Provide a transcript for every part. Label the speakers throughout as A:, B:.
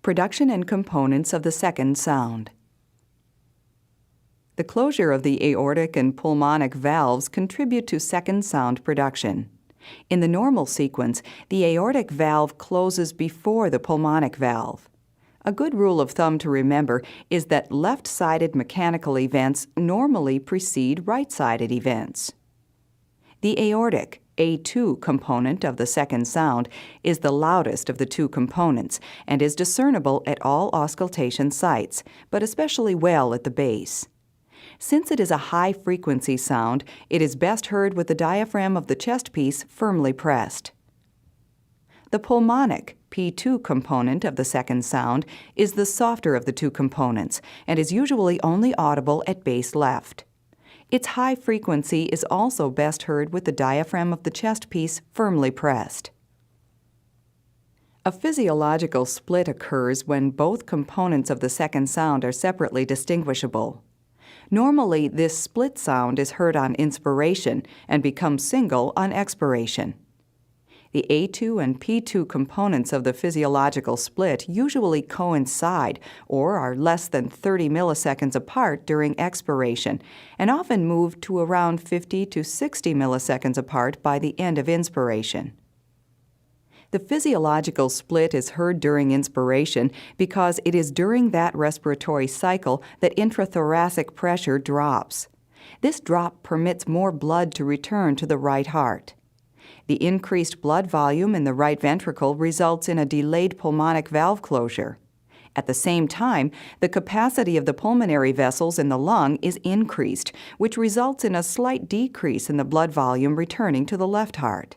A: Production and components of the second sound. The closure of the aortic and pulmonic valves contribute to second sound production. In the normal sequence, the aortic valve closes before the pulmonic valve. A good rule of thumb to remember is that left-sided mechanical events normally precede right-sided events. The aortic, A2 component of the second sound is the loudest of the two components and is discernible at all auscultation sites, but especially well at the base. Since it is a high-frequency sound, it is best heard with the diaphragm of the chest piece firmly pressed. The pulmonic, P2 component of the second sound is the softer of the two components and is usually only audible at base left. Its high frequency is also best heard with the diaphragm of the chest piece firmly pressed. A physiological split occurs when both components of the second sound are separately distinguishable. Normally, this split sound is heard on inspiration and becomes single on expiration. The A2 and P2 components of the physiological split usually coincide or are less than 30 milliseconds apart during expiration and often move to around 50 to 60 milliseconds apart by the end of inspiration. The physiological split is heard during inspiration because it is during that respiratory cycle that intrathoracic pressure drops. This drop permits more blood to return to the right heart. The increased blood volume in the right ventricle results in a delayed pulmonic valve closure. At the same time, the capacity of the pulmonary vessels in the lung is increased, which results in a slight decrease in the blood volume returning to the left heart.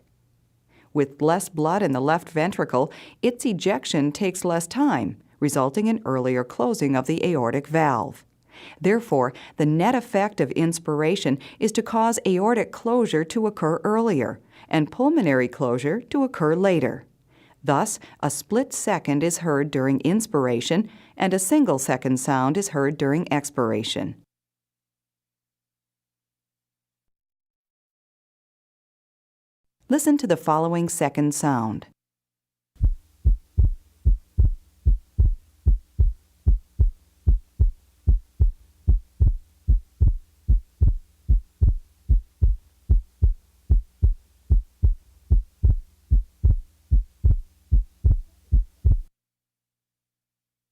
A: With less blood in the left ventricle, its ejection takes less time, resulting in earlier closing of the aortic valve. Therefore, the net effect of inspiration is to cause aortic closure to occur earlier and pulmonary closure to occur later. Thus, a split second is heard during inspiration and a single second sound is heard during expiration. Listen to the following second sound.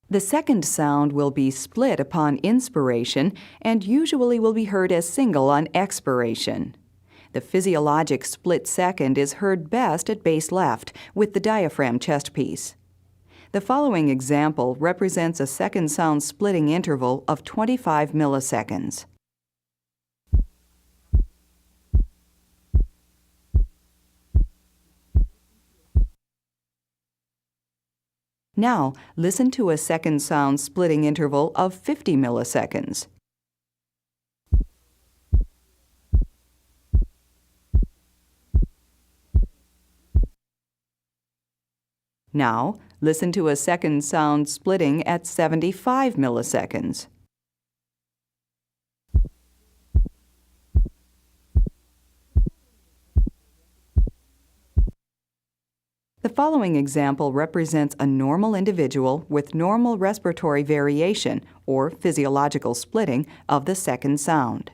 A: The second sound will be split upon inspiration and usually will be heard as single on expiration. The physiologic split second is heard best at base left with the diaphragm chest piece. The following example represents a second sound splitting interval of 25 milliseconds. Now, listen to a second sound splitting interval of 50 milliseconds. Now, listen to a second sound splitting at 75 milliseconds. The following example represents a normal individual with normal respiratory variation, or physiological splitting, of the second sound.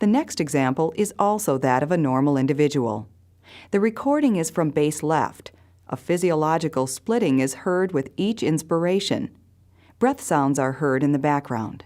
A: The next example is also that of a normal individual. The recording is from base left. A physiological splitting is heard with each inspiration. Breath sounds are heard in the background.